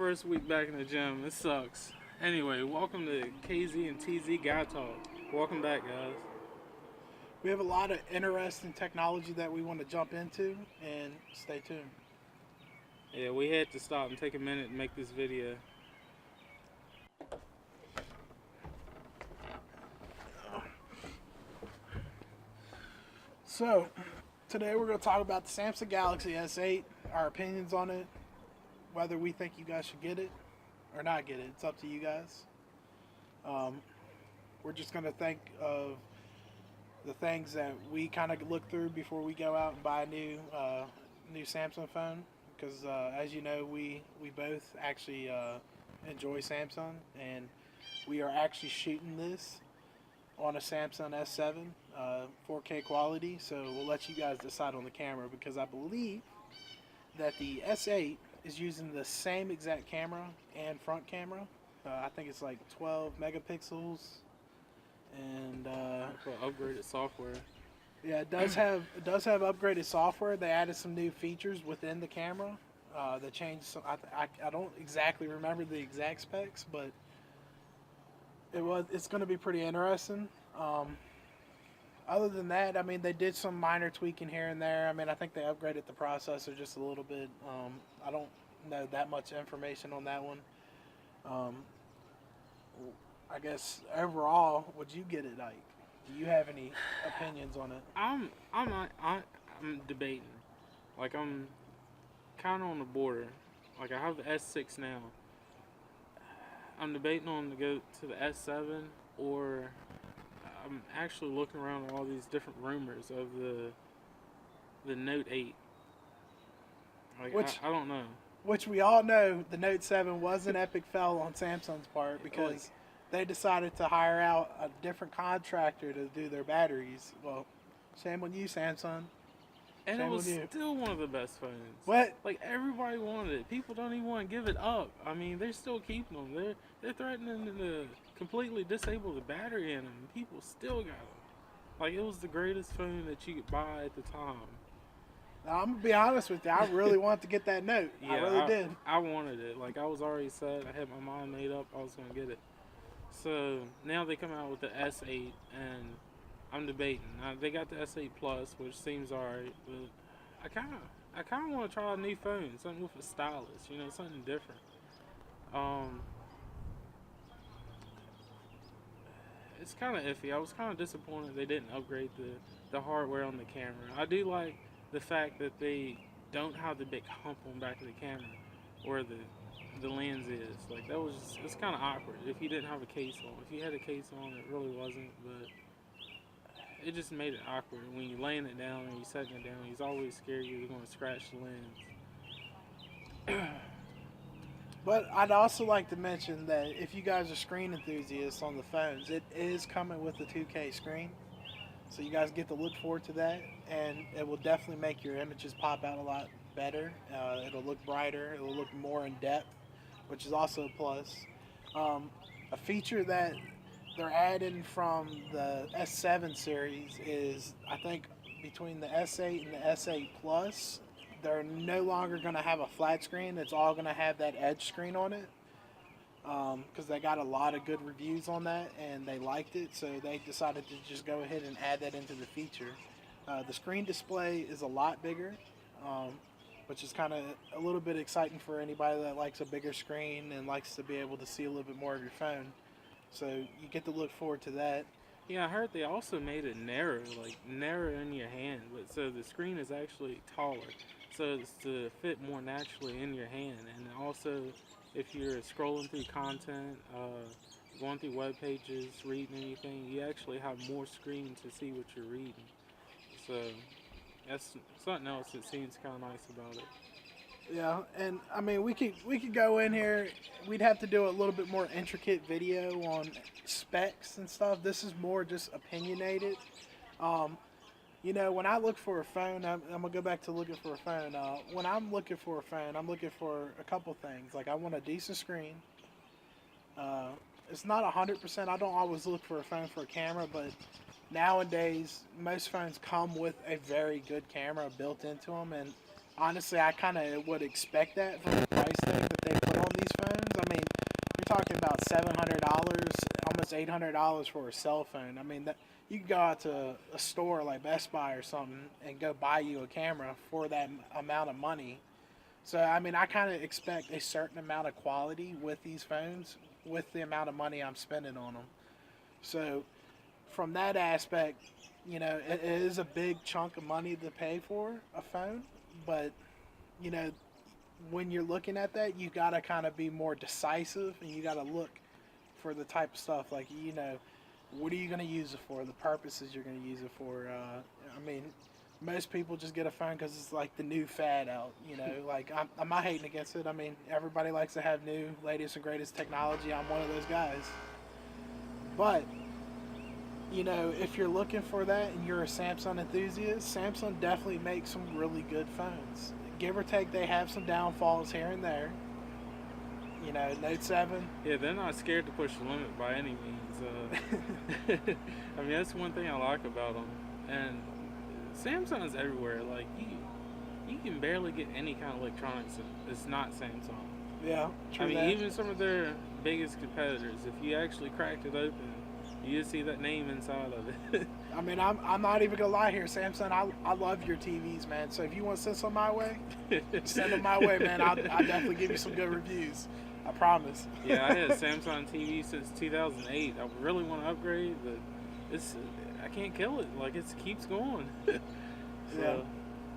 first week back in the gym. It sucks. Anyway, welcome to KZ and TZ Guy Talk. Welcome back, guys. We have a lot of interesting technology that we want to jump into, and stay tuned. Yeah, we had to stop and take a minute and make this video. So, today we're going to talk about the Samsung Galaxy S8, our opinions on it, whether we think you guys should get it or not get it. It's up to you guys. We're just going to think of the things that we kind of look through before we go out and buy a new Samsung phone. Because as you know, we both actually enjoy Samsung, and we are actually shooting this on a Samsung S7, 4K quality. So we'll let you guys decide on the camera, because I believe that the S8 is using the same exact camera and front camera. I think it's like 12 megapixels, and Upgraded software. yeah, it does have upgraded software. They added some new features within the camera. They changed some. I don't exactly remember the exact specs, but it's going to be pretty interesting. Other than that, I mean, they did some minor tweaking here and there. I mean, I think they upgraded the processor just a little bit. I don't know that much information on that one. I guess overall, would you get it, Ike? Do you have any opinions on it? I'm debating. Like, I'm kind of on the border. Like, I have the S6 now. I'm debating on to go to the S7, or I'm actually looking around at all these different rumors of the Note 8. Like, I don't know. Which we all know the Note 7 was an epic fail on Samsung's part, because they decided to hire out a different contractor to do their batteries. Well, shame on you, Samsung. And Shame it was on you. still one of the best phones. What? Like, everybody wanted it. People don't even want to give it up. I mean, they're still keeping them. They're threatening to completely disable the battery in them. People still got them. Like, it was the greatest phone that you could buy at the time. Now, I'm gonna be honest with you. I really wanted to get that Note. Yeah, I really did. I wanted it. Like, I was already set. I had my mind made up. I was going to get it. So, now they come out with the S8, and I'm debating. Now, they got the S8 Plus, which seems alright, but I kind of want to try a new phone, something with a stylus, something different. It's kind of iffy. I was kind of disappointed they didn't upgrade the hardware on the camera. I do like the fact that they don't have the big hump on the back of the camera where the lens is. Like, it's kind of awkward if you didn't have a case on. If you had a case on, it really wasn't, but it just made it awkward. When you're laying it down and you're setting it down, he's always scared you're going to scratch the lens. But I'd also like to mention that if you guys are screen enthusiasts on the phones, it is coming with a 2K screen. So you guys get to look forward to that, and it will definitely make your images pop out a lot better. It'll look brighter. It'll look more in depth, which is also a plus. A feature that they're adding from the S7 series is, I think, between the S8 and the S8 Plus, they're no longer going to have a flat screen. It's all going to have that edge screen on it, because they got a lot of good reviews on that and they liked it, so they decided to just go ahead and add that into the feature. The screen display is a lot bigger, which is kind of a little bit exciting for anybody that likes a bigger screen and likes to be able to see a little bit more of your phone. So you get to look forward to that. Yeah, I heard they also made it narrow, like narrow in your hand, but so the screen is actually taller, so it's to fit more naturally in your hand. And also, if you're scrolling through content, going through web pages, reading anything, you actually have more screen to see what you're reading. So that's something else that seems kind of nice about it. Yeah, and I mean, we could go in here. We'd have to do a little bit more intricate video on specs and stuff. This is more just opinionated. When I look for a phone, I'm gonna go back to looking for a phone. When I'm looking for a phone, I'm looking for a couple things. Like, I want a decent screen. It's not 100%. I don't always look for a phone for a camera, but nowadays most phones come with a very good camera built into them, and honestly, I kind of would expect that from the price tag that they put on these $700, almost $800 for a cell phone. I mean, that you can go out to a store like Best Buy or something and go buy you a camera for that amount of money. So I mean, I kind of expect a certain amount of quality with these phones, with the amount of money I'm spending on them. So from that aspect, it is a big chunk of money to pay for a phone, but you know, when you're looking at that, you gotta kind of be more decisive, and you gotta look for the type of stuff like what are you gonna use it for? The purposes you're gonna use it for. I mean, most people just get a phone because it's like the new fad out. Like I'm not hating against it. I mean, everybody likes to have new, latest and greatest technology. I'm one of those guys. But if you're looking for that and you're a Samsung enthusiast, Samsung definitely makes some really good phones. Give or take, they have some downfalls here and there. Note 7. Yeah, they're not scared to push the limit by any means. I mean, that's one thing I like about them. And Samsung is everywhere. Like, you can barely get any kind of electronics that's not Samsung. Yeah, true. I mean, that. even some of their biggest competitors, if you actually cracked it open, you just see that name inside of it. I mean, I'm not even gonna lie here, Samsung. I love your TVs, man. So if you want to send some my way, send them my way, man. I'll definitely give you some good reviews. I promise. Yeah, I had a Samsung TV since 2008. I really want to upgrade, but I can't kill it. Like, it keeps going. Yeah.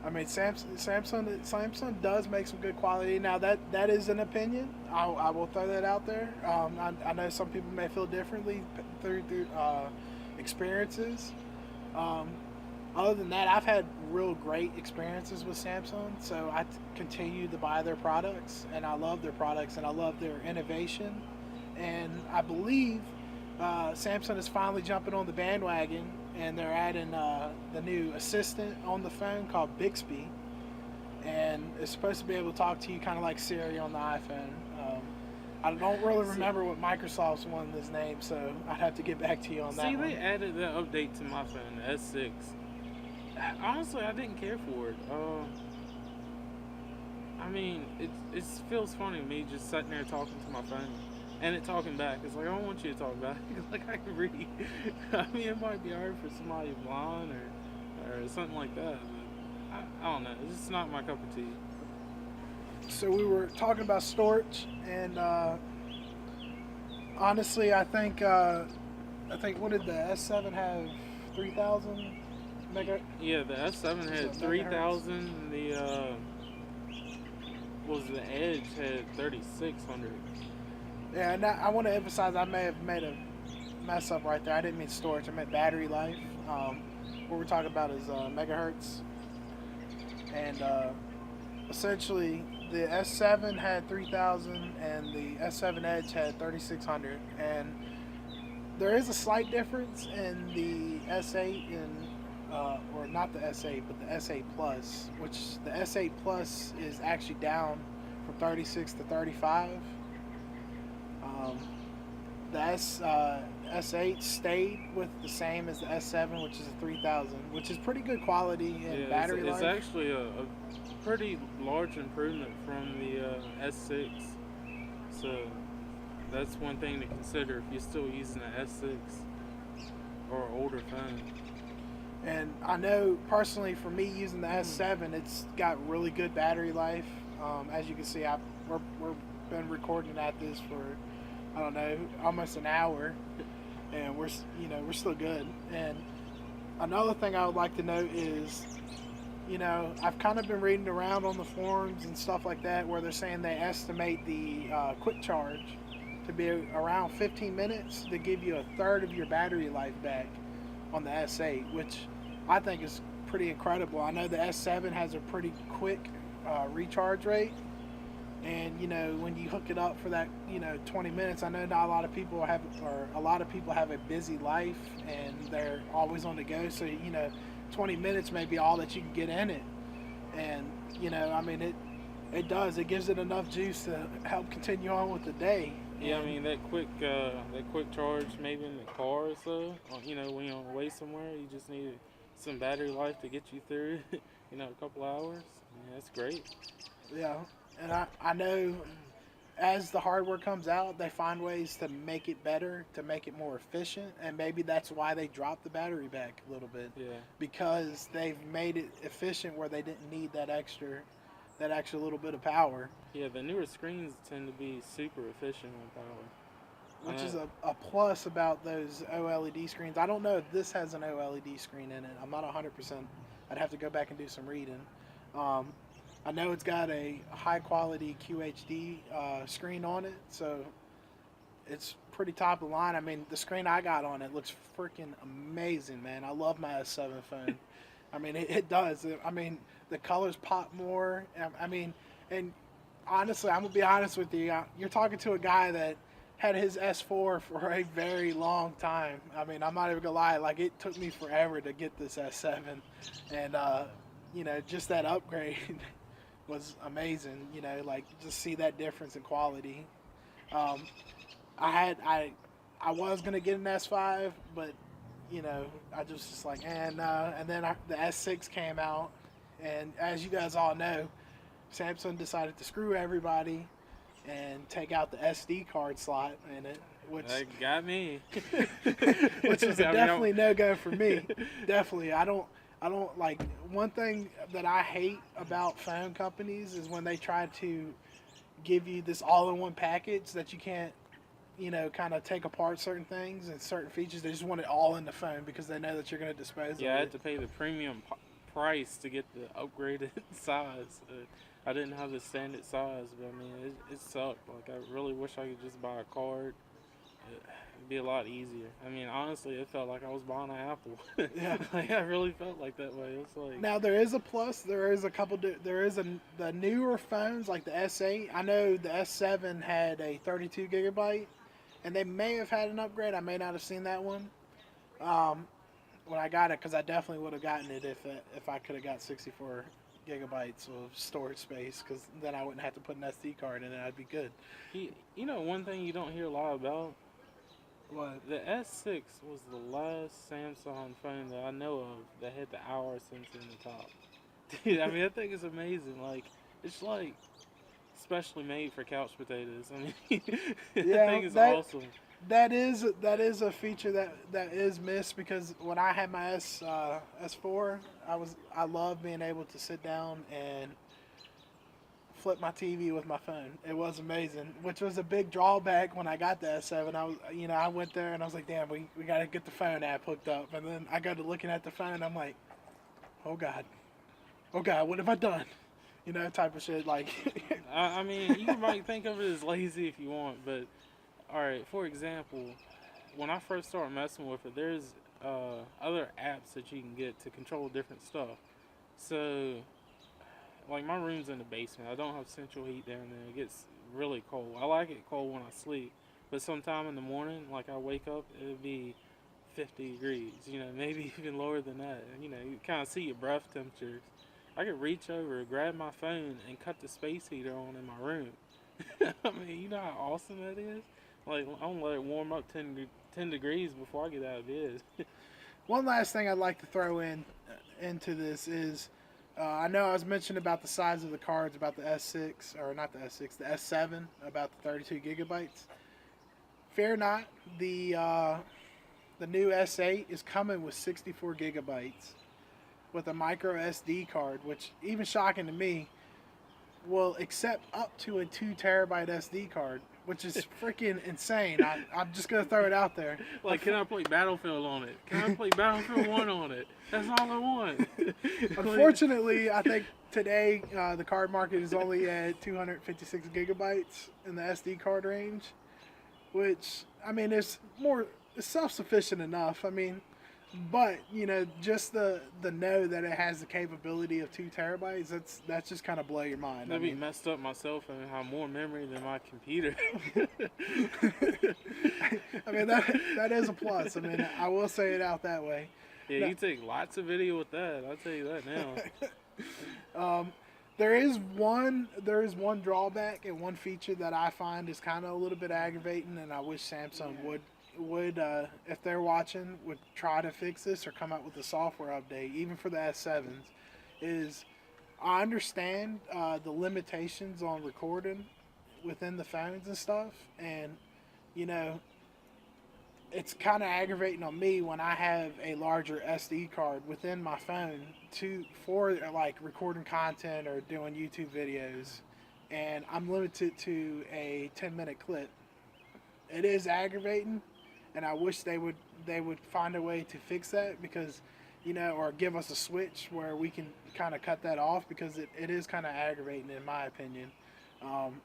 I mean, Samsung does make some good quality. Now that is an opinion. I will throw that out there. I know some people may feel differently through experiences. Other than that, I've had real great experiences with Samsung, so I continue to buy their products, and I love their products, and I love their innovation, and I believe Samsung is finally jumping on the bandwagon, and they're adding the new assistant on the phone called Bixby, and it's supposed to be able to talk to you kind of like Siri on the iPhone. I don't really remember what Microsoft's one is named, so I'd have to get back to you on that one. See, they added that update to my phone, the S6. Honestly, I didn't care for it. I mean, it feels funny to me just sitting there talking to my phone and it talking back. It's like, I don't want you to talk back. Like, I can read. I mean, it might be hard for somebody blind or something like that. But I don't know. It's just not my cup of tea. So we were talking about storage, and honestly, I think what did the S7 have? 3,000 mega. Yeah, the S7 had 3,000. The the Edge had 3,600. Yeah, and I want to emphasize, I may have made a mess up right there. I didn't mean storage. I meant battery life. What we're talking about is megahertz, and essentially the S7 had 3,000 and the S7 Edge had 3,600, and there is a slight difference in the S8 and or not the S8 but the S8 Plus, which the S8 Plus is actually down from 36 to 35. The S8 stayed with the same as the S7, which is a 3,000, which is pretty good quality in battery life. It's actually a pretty large improvement from the S6. So that's one thing to consider if you're still using the S6 or an older phone. And I know personally for me using the S7, it's got really good battery life. As you can see, we're been recording at this for, I don't know, almost an hour, and we're still good. And another thing I would like to note is, I've kind of been reading around on the forums and stuff like that where they're saying they estimate the quick charge to be around 15 minutes to give you a third of your battery life back on the S8, which I think is pretty incredible. I know the S7 has a pretty quick recharge rate, and when you hook it up for that 20 minutes, I know not a lot of people have a busy life and they're always on the go, so 20 minutes may be all that you can get in it, and I mean it gives it enough juice to help continue on with the day. Yeah, I mean that quick charge maybe in the car or so. When you're on the way somewhere, you just need some battery life to get you through. A couple hours. Yeah, that's great. Yeah, and I know as the hardware comes out, they find ways to make it better, to make it more efficient, and maybe that's why they dropped the battery back a little bit, Yeah. because they've made it efficient where they didn't need that extra little bit of power, Yeah, the newer screens tend to be super efficient on power. which is a plus about those OLED screens. I don't know if this has an OLED screen in it. I'm not 100%. I'd have to go back and do some reading. Um, I know it's got a high quality QHD screen on it, so it's pretty top of the line. I mean, the screen I got on it looks freaking amazing, man. I love my S7 phone. I mean, it does. I mean, the colors pop more. I mean, and honestly, I'm gonna be honest with you. You're talking to a guy that had his S4 for a very long time. I mean, I'm not even gonna lie. Like, it took me forever to get this S7, and you know, just that upgrade was amazing. You know, like, just see that difference in quality. Um, I was gonna get an S5, but you know, I just like, and then the S6 came out, and as you guys all know, Samsung decided to screw everybody and take out the SD card slot in it, which That got me. which is I mean, definitely no go for me. Definitely, I don't like. One thing that I hate about phone companies is when they try to give you this all-in-one package that you can't, you know, kind of take apart certain things and certain features. They just want it all in the phone because they know that you're going to dispose Yeah, I of had it. to pay the premium price to get the upgraded size. I didn't have the standard size, but I mean, it sucked. Like, I really wish I could just buy a card. It'd be a lot easier. I mean, honestly, it felt like I was buying an Apple. Yeah. Like, I really felt like that way. It's like, Now there is a plus. There is a couple. There is the newer phones like the S8. I know the S7 had a 32 gigabyte, and they may have had an upgrade. I may not have seen that one when I got it, because I definitely would have gotten it if I could have got 64 gigabytes of storage space, because then I wouldn't have to put an SD card in it. I'd be good. you know, one thing you don't hear a lot about? What? The S6 was the last Samsung phone that I know of that had the hour sensor in the top. Dude, I mean, that thing is amazing. Like, it's like specially made for couch potatoes. I mean, that Yeah, thing is awesome. that is a feature that is missed, because when I had my S4, I love being able to sit down and flip my TV with my phone. It was amazing, which was a big drawback when I got the S7. I went there and I was like, damn, we got to get the phone app hooked up. And then I got to looking at the phone, I'm like, oh God, what have I done? You know, type of shit. Like, I mean, you might think of it as lazy if you want, but alright, for example, when I first started messing with it, there's other apps that you can get to control different stuff. So, like, my room's in the basement. I don't have central heat down there. It gets really cold. I like it cold when I sleep, but sometime in the morning, like, I wake up, it'll be 50 degrees, you know, maybe even lower than that. You know, you kind of see your breath temperatures. I could reach over, grab my phone, and cut the space heater on in my room. I mean, you know how awesome that is? Like, I'm gonna let it warm up 10 degrees before I get out of bed. one last thing I'd like to throw into this is, I know I was mentioning about the size of the cards, about the S6, or not the S6, the S7, about the 32 gigabytes. Fear not, the new S8 is coming with 64 gigabytes with a micro SD card, which, even shocking to me, will accept up to a 2 terabyte SD card, which is freaking insane. I'm just gonna throw it out there. Like, can I play Battlefield on it? Can I play Battlefield 1 on it? That's all I want. Unfortunately, I think today the card market is only at 256 gigabytes in the SD card range, which, I mean, it's self-sufficient enough. I mean, but you know, just the know that it has the capability of 2 terabytes, that's just kind of blow your mind. That'd be messed up my cell phone and have more memory than my computer. I mean, that is a plus. I mean, I will say it out that way. Yeah, you take lots of video with that. I'll tell you that now. There is one drawback and one feature that I find is kind of a little bit aggravating, and I wish Samsung would if they're watching, would try to fix this or come out with a software update, even for the S7s. Is, I understand the limitations on recording within the phones and stuff, and you know, it's kind of aggravating on me when I have a larger SD card within my phone for like recording content or doing YouTube videos, and I'm limited to a 10-minute clip. It is aggravating, and I wish they would find a way to fix that, because or give us a switch where we can kind of cut that off, because it is kind of aggravating in my opinion. Um,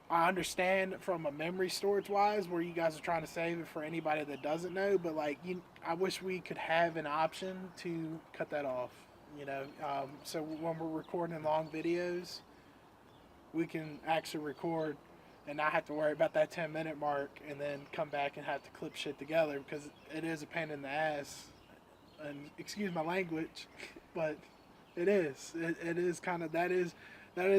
I understand from a memory storage wise where you guys are trying to save it for anybody that doesn't know, but like I wish we could have an option to cut that off. So when we're recording long videos, we can actually record and not have to worry about that 10-minute mark and then come back and have to clip shit together, because it is a pain in the ass. And excuse my language, but it is. It is kind of that is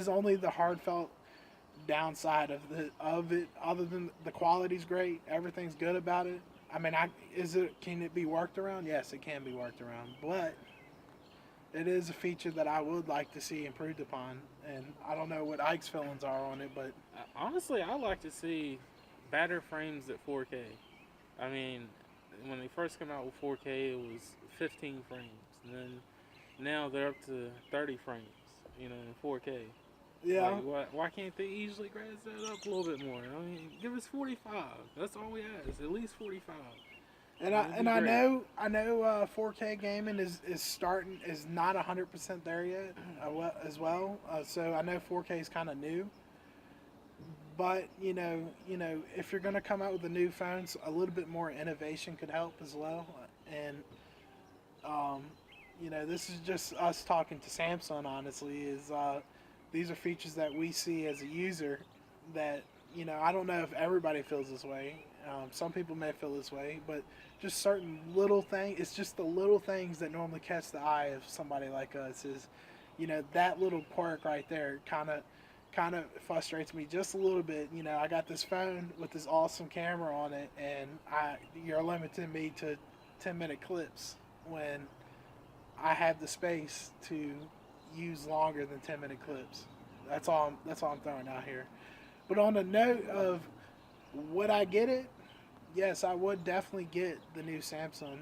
only the heartfelt downside of it. Other than the quality's great, everything's good about it. I mean, can it be worked around? Yes, it can be worked around, but it is a feature that I would like to see improved upon. And I don't know what Ike's feelings are on it, but Honestly, I like to see better frames at 4K. I mean, when they first came out with 4K, it was 15 frames, and then now they're up to 30 frames, in 4K. yeah. Like, why can't they easily graze that up a little bit more? I mean, give us 45. That's all we ask. At least 45. And I know 4K gaming is not 100% there yet as well. So I know 4K is kind of new. But if you're gonna come out with the new phones, a little bit more innovation could help as well. And this is just us talking to Samsung. Honestly, these are features that we see as a user that I don't know if everybody feels this way. Some people may feel this way, but just certain little things. It's just the little things that normally catch the eye of somebody like us. Is that little quirk right there kind of frustrates me just a little bit. I got this phone with this awesome camera on it, and you're limiting me to 10-minute clips when I have the space to use longer than 10-minute clips. That's all I'm throwing out here. But on the note of would I get it? Yes, I would definitely get the new Samsung.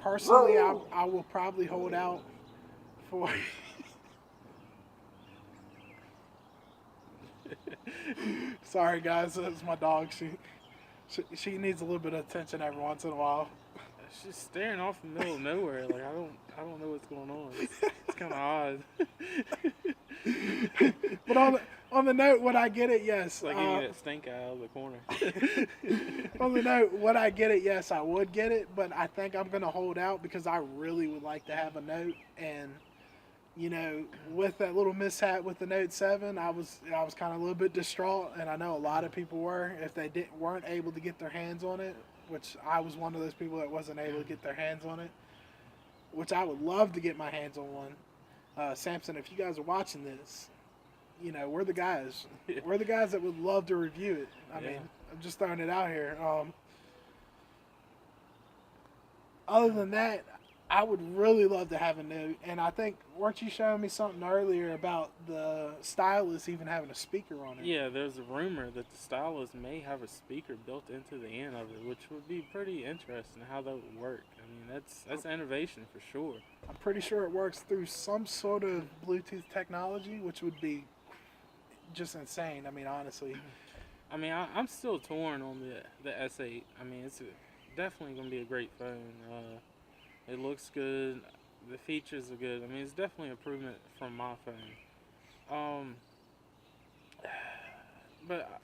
Personally, I will probably hold out for. Sorry, guys, that's my dog. She needs a little bit of attention every once in a while. She's staring off in the middle of nowhere. Like I don't know what's going on. It's kind of odd. But on the note, would I get it? Yes. It's like getting that stink eye out of the corner. On the note, would I get it? Yes, I would get it. But I think I'm gonna hold out because I really would like to have a Note. And with that little mishap with the Note 7, I was kind of a little bit distraught, and I know a lot of people were if they weren't able to get their hands on it. Which I was one of those people that wasn't able to get their hands on it. Which I would love to get my hands on one. Samsung, if you guys are watching this, we're the guys. We're the guys that would love to review it. I mean, I'm just throwing it out here. Other than that, I would really love to have a Note. And I think, weren't you showing me something earlier about the stylus even having a speaker on it? Yeah, there's a rumor that the stylus may have a speaker built into the end of it, which would be pretty interesting how that would work. I mean, that's innovation for sure. I'm pretty sure it works through some sort of Bluetooth technology, which would be just insane. I mean, honestly. I mean, I'm still torn on the S8. I mean, it's definitely going to be a great phone. It looks good. The features are good. I mean, it's definitely an improvement from my phone. But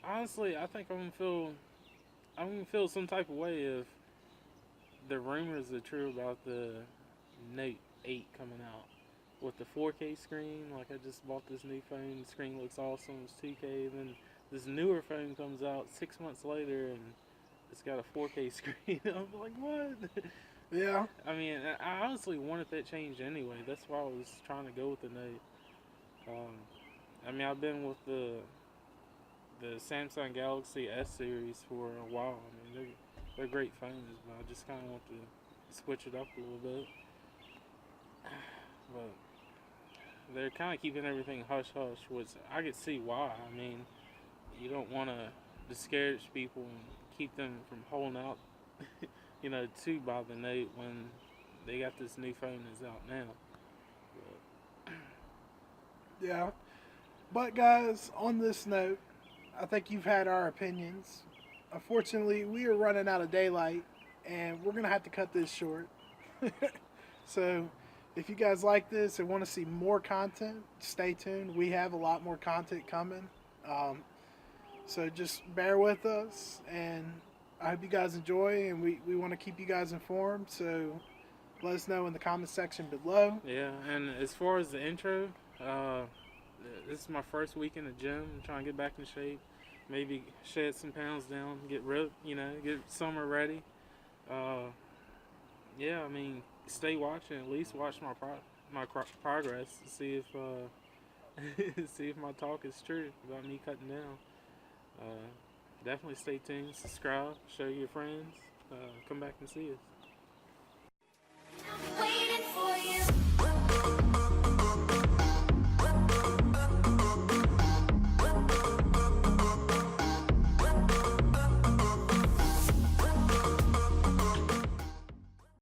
honestly, I think I'm gonna feel some type of way if the rumors are true about the Note 8 coming out with the 4K screen. Like, I just bought this new phone. The screen looks awesome. It's 2K. Then this newer phone comes out 6 months later and it's got a 4K screen. I'm like, what? Yeah. I mean, I honestly wanted that change anyway. That's why I was trying to go with the Note. I mean, I've been with the Samsung Galaxy S series for a while. I mean, they're great phones, but I just kind of want to switch it up a little bit. But they're kind of keeping everything hush hush, which I could see why. I mean, you don't want to discourage people and keep them from holding out, too by the note when they got this new phone that's out now. Yeah. But guys, on this note, I think you've had our opinions. Unfortunately, we are running out of daylight, and we're gonna have to cut this short. So, if you guys like this and want to see more content, stay tuned. We have a lot more content coming. So just bear with us, and I hope you guys enjoy, and we want to keep you guys informed. So let us know in the comment section below. Yeah, and as far as the intro, this is my first week in the gym. I'm trying to get back in shape, maybe shed some pounds down, get ripped, get summer ready. Yeah, I mean, stay watching. At least watch my progress to see if see if my talk is true about me cutting down. Definitely stay tuned, subscribe, show your friends, come back and see us. Waiting for you.